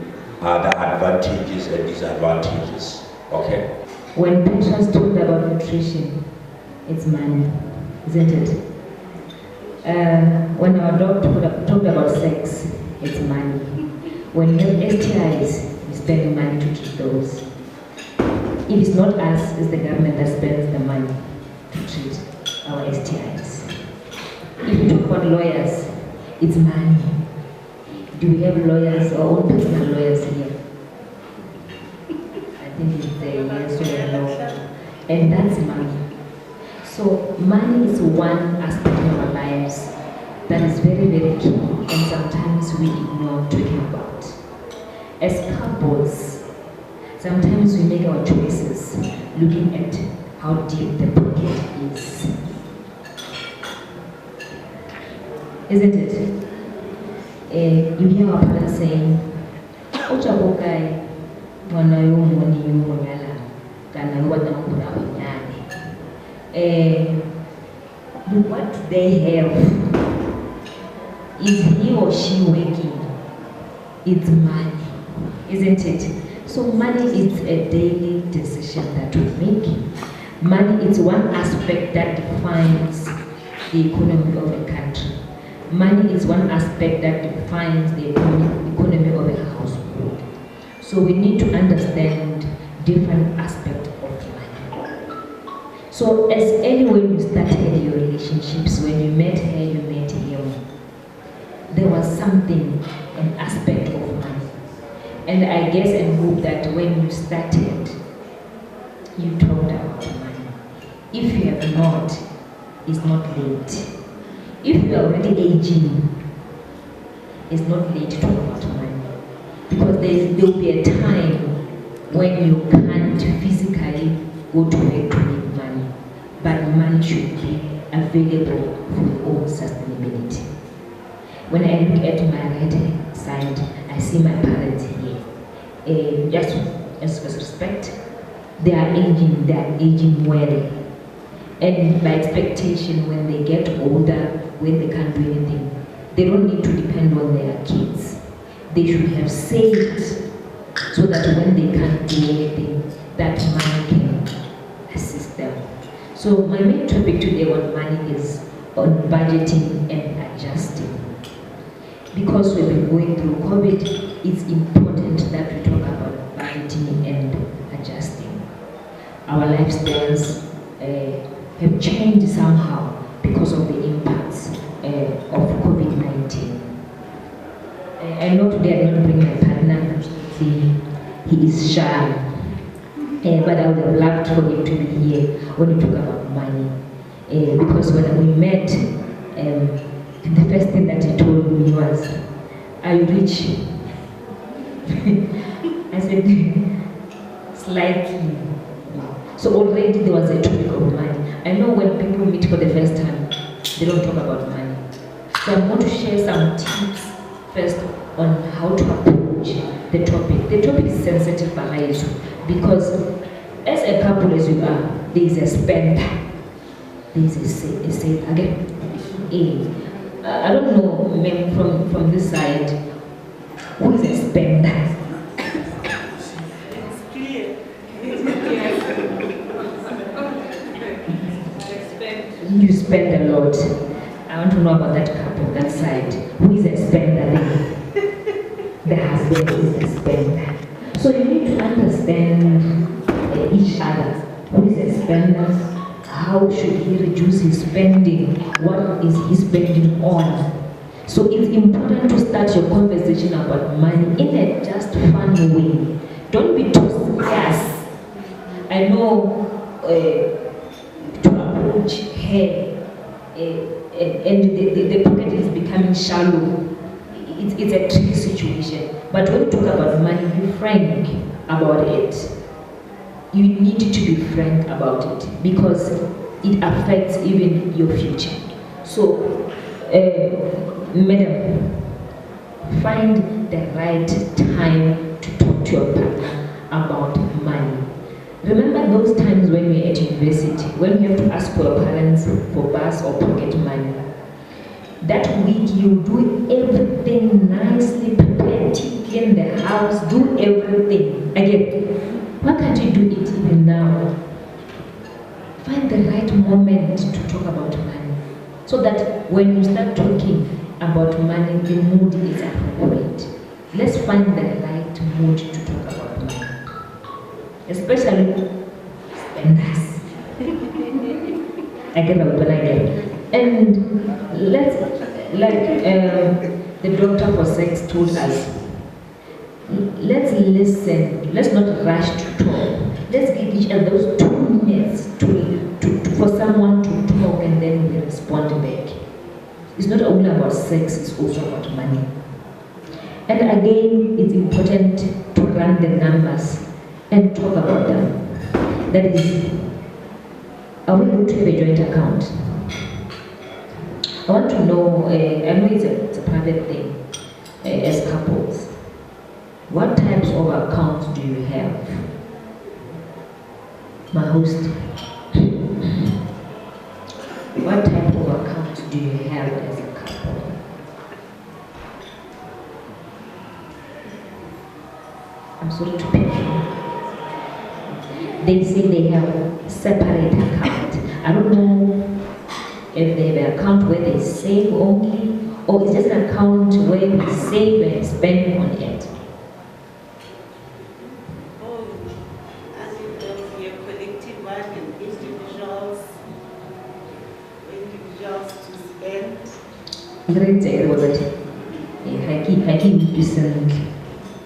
are the advantages and disadvantages. Okay? When Petrus talked about nutrition, it's money, isn't it? When our doctor talked about sex, it's money. When you have STIs, you spend money to treat those. If it's not us, it's the government that spends the money to treat our STIs. If you talk about lawyers, it's money. Do we have lawyers or own personal lawyers here? I think it's a yes or no. And that's money. So money is one aspect of our lives that is very, very key, and sometimes we ignore talking about. As couples, sometimes we make our choices looking at how deep the pocket is. Isn't it? You hear our parents saying, "Ochabokai, wanayo moni yala, kana wadamukura wanyane." What they have, is he or she working? It's money, isn't it? So money is a daily decision that we make. Money is one aspect that defines the economy of a country. Money is one aspect that defines the economy of a household. So we need to understand different aspects of money. So as when you started your relationships, when you met her, you met him, there was something, an aspect of money. And I guess and hope that when you started, you talked about money. If you have not, it's not late. If you are already aging, it's not late to talk about money. Because there will be a time when you can't physically go to work to make money. But money should be available for your own sustainability. When I look at my right side, I see my parents here. Just as respect, they are aging well. And by expectation, when they get older, when they can't do anything, they don't need to depend on their kids. They should have saved so that when they can't do anything, that money can assist them. So my main topic today on money is on budgeting and adjusting. Because we've been going through COVID, it's important that we talk about budgeting and adjusting. Our lifestyles have changed somehow because of the impacts of COVID-19. I know today I'm not bringing my partner, he is shy, but I would have loved for him to be here when we talk about money. Because when we met, the first thing that he told me was, "Are you rich?" I said, "Slightly." So already there was a topic of money. I know when people meet for the first time, they don't talk about money. So I'm going to share some tips first on how to approach the topic. The topic is sensitive because as a couple as you are, there is a spender, there is a saver. Again, I don't know from this side, who is a spender? It's clear. You spend a lot. I want to know about that couple, that side. Who is a spender? The husband is a spender. So you need to understand each other. Who is a spender? How should he reduce his spending? What is he spending on? So it's important to start your conversation about money in a just fun way. Don't be too serious. I know to approach her and the pocket is becoming shallow. It's a tricky situation. But when you talk about money, be frank about it. You need to be frank about it because it affects even your future. So, madam, find the right time to talk to your partner about money. Remember those times when we're at university, when you have to ask for your parents for bus or pocket money. That week you do everything nicely, prepare tea, clean the house, do everything. Again, why can't you do it even now? Find the right moment to talk about money, so that when you start talking about money, the mood is appropriate. Let's find the right mood to talk about money, especially spenders. I get what I get. And let's, the doctor for sex told us, let's listen, let's not rush to talk. Let's give each other those 2 minutes for someone to talk, and then we respond back. It's not only about sex, it's also about money. And again, it's important to run the numbers and talk about them. That is, are we going to have a joint account? I want to know, I know it's a private thing, as couples. What types of accounts do you have? My host. What type of account do you have as a couple? I'm sorry to pick you. They say they have separate account. I don't know if they have an account where they save only, or it's just an account where we save and spend on it. Great, I was it. I keep listening.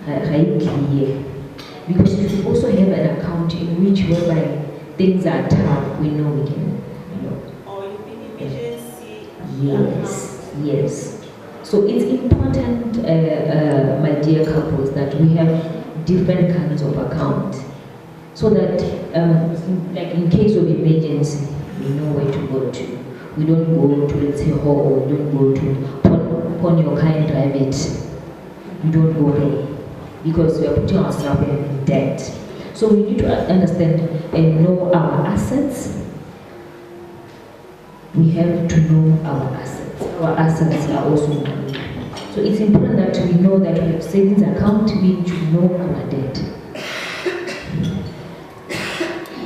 I clear. Because you should also have an account in which whereby things are tough, we know we can. Or you mean emergency? Yes, yes. So it's important, my dear couples, that we have different kinds of account, so that, like in case of emergency, we know where to go to. We don't go to, let's say, hall, we don't go to Pon your car and drive it. We don't go there because we are putting ourselves in debt. So we need to understand and know our assets. We have to know our assets. Our assets are also money. So it's important that we know that we have savings account, we need to know our debt.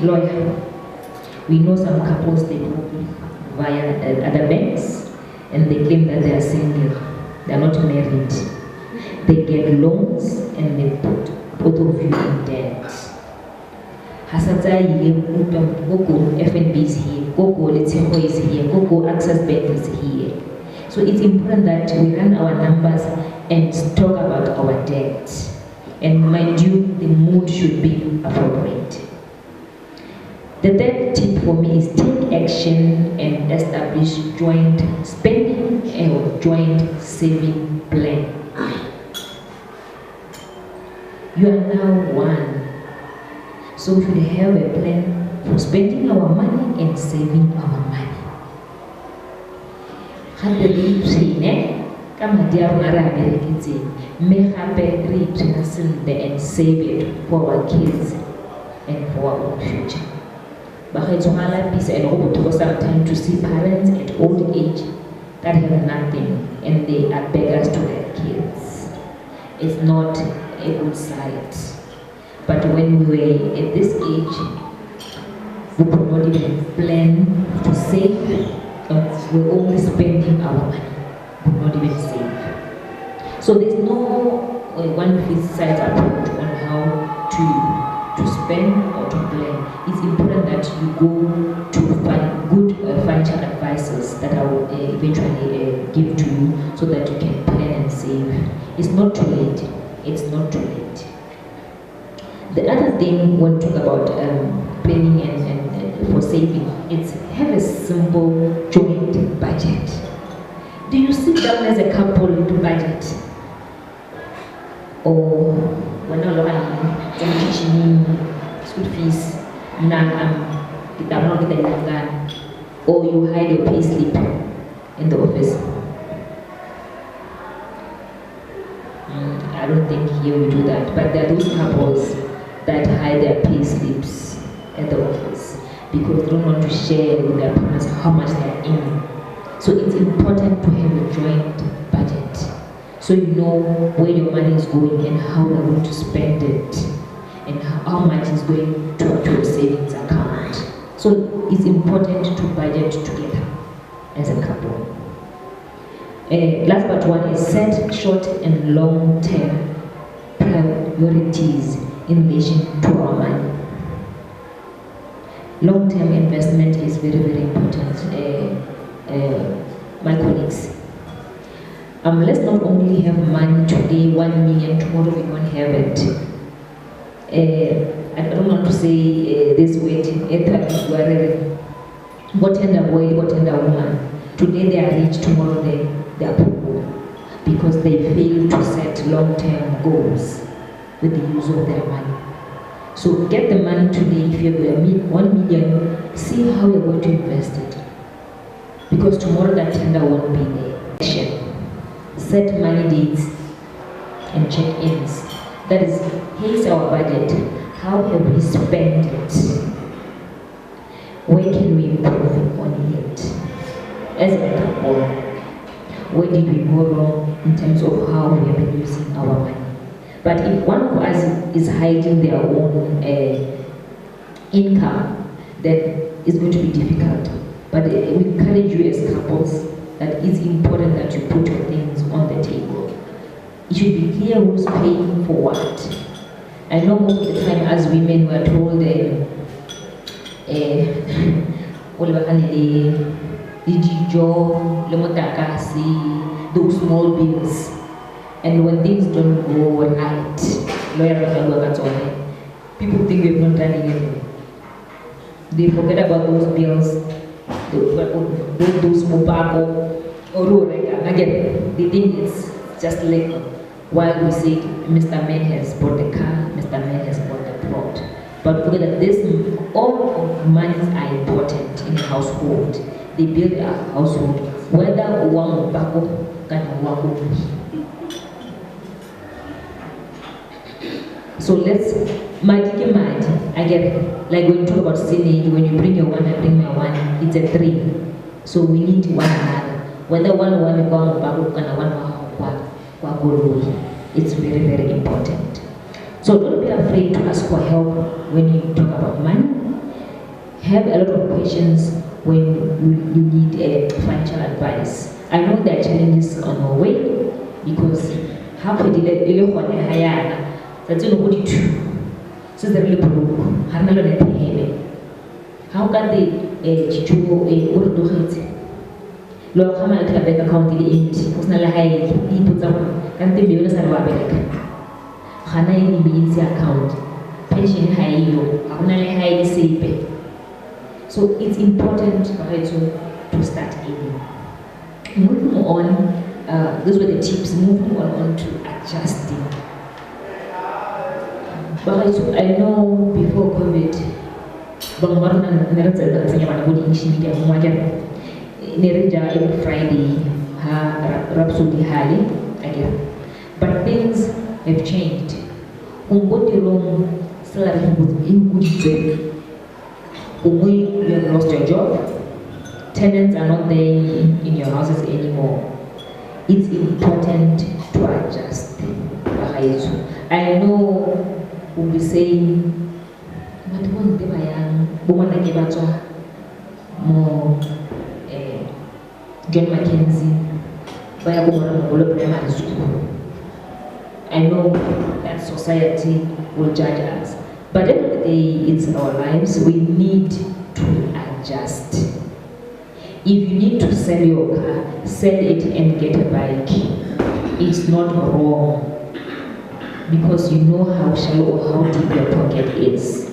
Lawyer, we know some couples, they go via other banks and they claim that they are single, they are not married. They get loans and they put both of you in debt. Gogo FNB is here, Gogo Let's is here, Gogo Access Bank is here. So it's important that we run our numbers and talk about our debt. And mind you, the mood should be appropriate. The third tip for me is take action and establish joint spending and joint saving plan. You are now one. So we should have a plan for spending our money and saving our money. Gape re ipsene ka madi a rona re a bereketseng, mme gape re ipsene sentle and save it for our kids and for our future. Bagaetsho ga lapisa and go botlhoko sometimes to see parents at old age that have nothing and they are beggars to their kids. It's not a good sight. But when we were at this age, we could not even plan to save. We're only spending our money. We could not even save. So there's no one size approach on how to spend or to plan. It's important that you go to find good financial advisors that I will eventually give to you so that you can plan and save. It's not too late. It's not too late. The other thing when we talk about planning and for saving, it's have a simple joint budget. Do you sit down as a couple to budget? Or when all of kitchen, school fees, or you hide your pay slip in the office? don't think here we do that. But there are those couples that hide their pay slips at the office because they don't want to share with their partners how much they are earning. So it's important to have a joint budget, so you know where your money is going and how you're going to spend it, and how much is going to your savings account. So it's important to budget together as a couple. Last but one is set short and long-term priorities in relation to our money. Long-term investment is very, very important, my colleagues. Let's not only have money today, 1 million, tomorrow we won't have it. I don't want to say this word, what tender boy, what tender woman. Today they are rich, tomorrow they are poor, because they fail to set long-term goals with the use of their money. So get the money today. If you have 1 million, see how you're going to invest it, because tomorrow that tender won't be there. Set money dates and check-ins. That is, here's our budget. How have we spent it? Where can we improve on it? As a couple, where did we go wrong in terms of how we have been using our money? But if one of us is hiding their own income, then it's going to be difficult. But we encourage you as couples that it's important that you put your things on the table. It should be clear who's paying for what. I know most of the time as women we're told those small bills. And when things don't go right, people think we've not done anything. They forget about those bills, those mobile, or again, they think it's just like while we say Mr. Man has bought the car, Mr. Man has bought the plot. But forget that this, all of monies are important in a household. They build a household, whether one can work. So let's I get it. Like when you talk about sinning, when you bring your one, I bring my one, it's a 3. So we need one another. Whether one it's very, very important. So don't be afraid to ask for help when you talk about money. Have a lot of questions when you need a financial advice. I know there are challenges on our way because how could that's what you do. So the really broke. How can they chichuo Lord, come out of bank account empty. Personal high, he puts up and the millions are Wabeck. Hana in the account. Pension high, Hanali high safe. So it's important to start aiming. Moving on, those were the tips. Moving on to adjusting. But I know before COVID, every Friday, Rhapsody Halley again. But things have changed. You have lost your job. Tenants are not there in your houses anymore. It's important to adjust. I know we'll be saying, more John Mackenzie, primary school. I know that society will judge us, but at the end of the day, it's our lives. We need to adjust. If you need to sell your car, sell it and get a bike. It's not wrong, because you know how shallow or how deep your pocket is.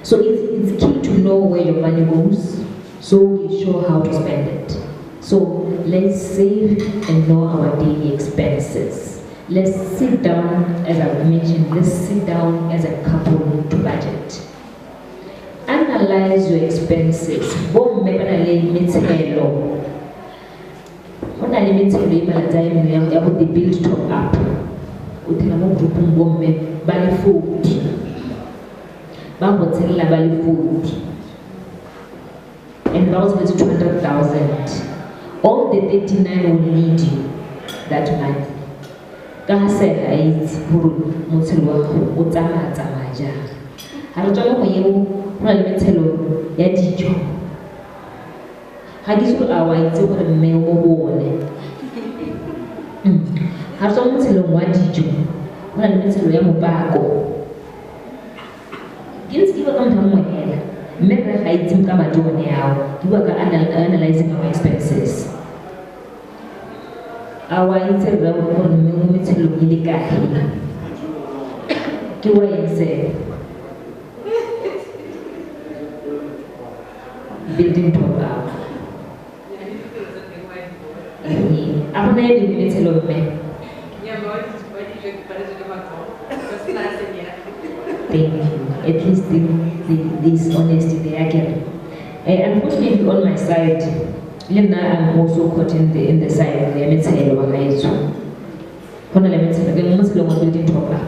So it's key to know where your money goes, so you're sure how to spend it. So let's save and know our daily expenses. Let's sit down, as I mentioned, let's sit down as a couple to budget. Analyze your expenses. The bill top up. uthela mo groupung bomme ba le 40 ba go tshela ba le 40 and ba go tshela 200,000. All the 39 will need you that money. Ka ha se ha itse hore motshelo wa go o tsamaya jang. Ha re tswa mo yeo go na le metshelo ya dijo. Ha ke se a wa itse gore mme o bone. Ha re tswa mo metshelong wa dijo go na le metshelo ya mopako. Ke ntse ke ba ka motho mo hela mme re ga itse ka madi one yao ke ba ka analyzing our expenses. Awa itse re go gore mme mo metshelong e le kae ke wa itse building top up. Ako na yun yung metselo mme. Thank you. At least this honesty there again. Unfortunately, on my side, I'm also caught in the side of the metselo wa gaetso. Hona le metselo ke mo motselong wa building top up.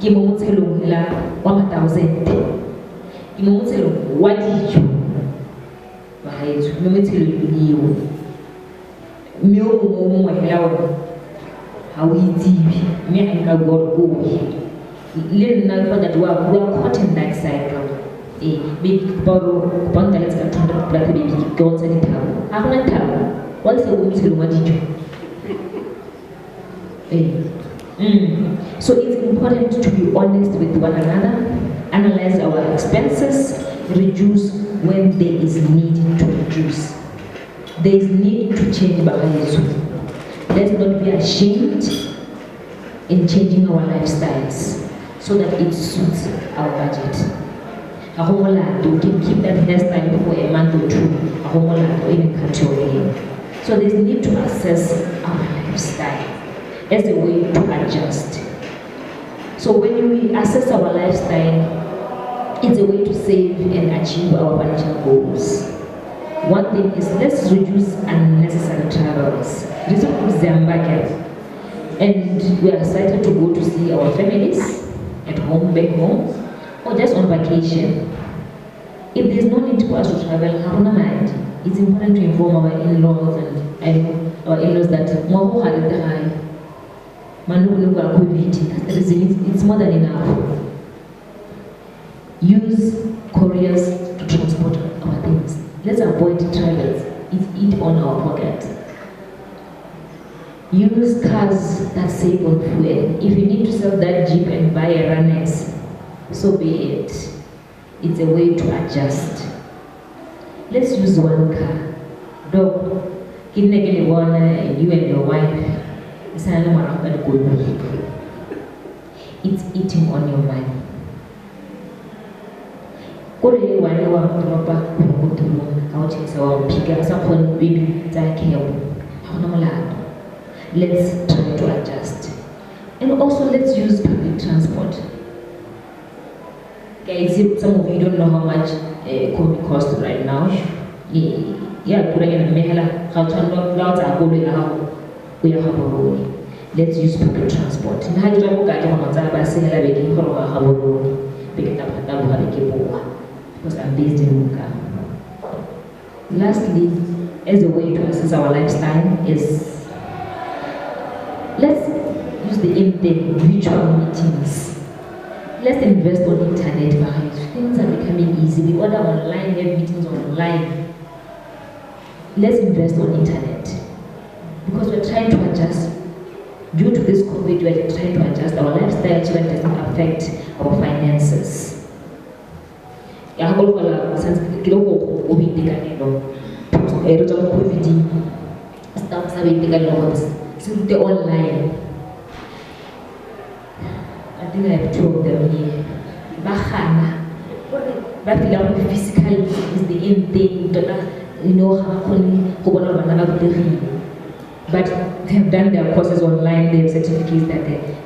Ke mo motselong la wa 1,000. Ke mo motselong wa dijo. Wa gaetso mo metselong eo. Mme o mongwe hela ona ha o itsebi mme ha nka bua go le nna for that we are caught in that cycle. Big boro banga let's get to the baby go to the town. Ha gona town what's the motshelo wa dijo. So it's important to be honest with one another, analyze our expenses, reduce when there is need to reduce. There is need to change Bagayesu. Let's not be ashamed in changing our lifestyles so that it suits our budget. You can keep that hairstyle for a month or two, or even cut your hair. So there's need to assess our lifestyle as a way to adjust. So when we assess our lifestyle, it's a way to save and achieve our financial goals. One thing is let's reduce unnecessary travels. And we are excited to go to see our families at home, back home, or just on vacation. If there's no need for us to travel, it's important to inform our in-laws and our in-laws that that's the reason it's more than enough. Use couriers to transport our things. Let's avoid travels. It's eat on our pocket. Use cars that save on fuel. If you need to sell that Jeep and buy a Ranex, so be it. It's a way to adjust. Let's use one car. Dog, you and your wife. It's eating on your money. Let's try to adjust. And also let's use public transport. Okay, some of you don't know how much it costs right now. Let's use public transport. Because I'm based in Muka. Lastly, as a way to assess our lifestyle is let's use the virtual meetings. Let's invest on internet. Things are becoming easy. We order online, we have meetings online. Let's invest on internet. Because we're trying to adjust. Due to this COVID, we're trying to adjust our lifestyle so that it doesn't affect our finances. The online. I think I have two of them here. Physical is the end thing, you know, but they have done their courses online, they have certificates that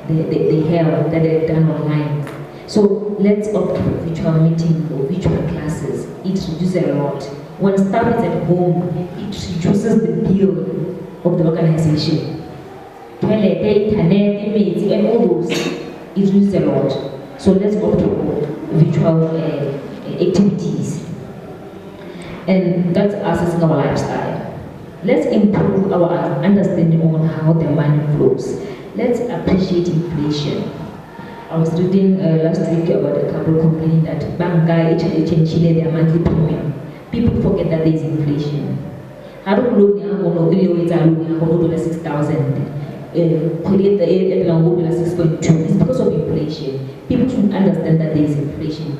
they have, that they've done online. So let's opt for virtual meetings or virtual classes. It reduces a lot. When staff is at home, it reduces the bill of the organization. toilet, internet, emails, and all those. It uses a lot. So let's go to virtual activities. And that's assessing our lifestyle. Let's improve our understanding on how the money flows. Let's appreciate inflation. I was reading last week about a couple complaining that bank guy HLH in Chile their monthly premium. People forget that there is inflation. I don't know $6,000. It's because of inflation. People should understand that there is inflation.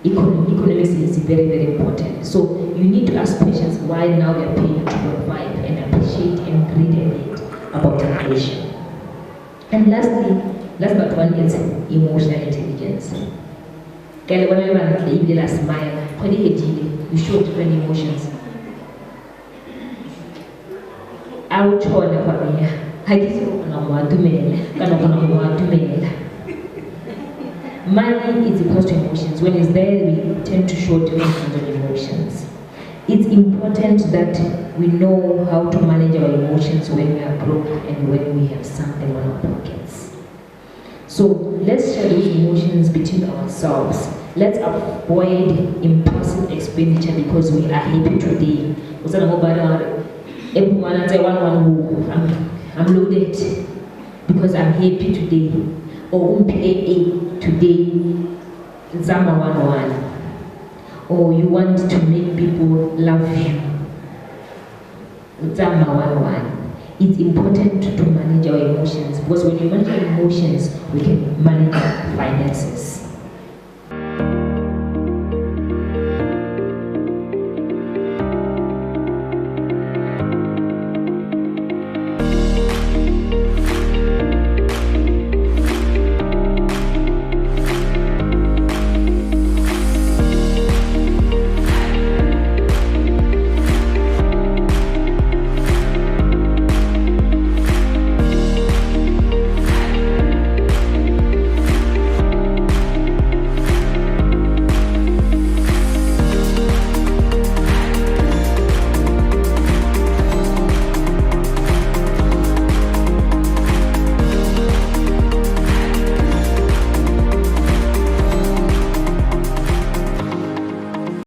Economics is very, very important. So you need to ask questions why now they're paying 2.5 and appreciate and read a bit about inflation. And lastly, last but one is emotional intelligence. Smile, you show different emotions. I will show money is equal to emotions. When it's there, we tend to show different kinds of emotions. It's important that we know how to manage our emotions when we are broke and when we have something in our pockets. So let's share those emotions between ourselves. Let's avoid impulsive expenditure because we are happy today. Everyone and say I'm loaded because I'm happy today. Or pay today, Zama 101. Or you want to make people love you, Zama 101. It's important to manage our emotions because when you manage our emotions, we can manage our finances.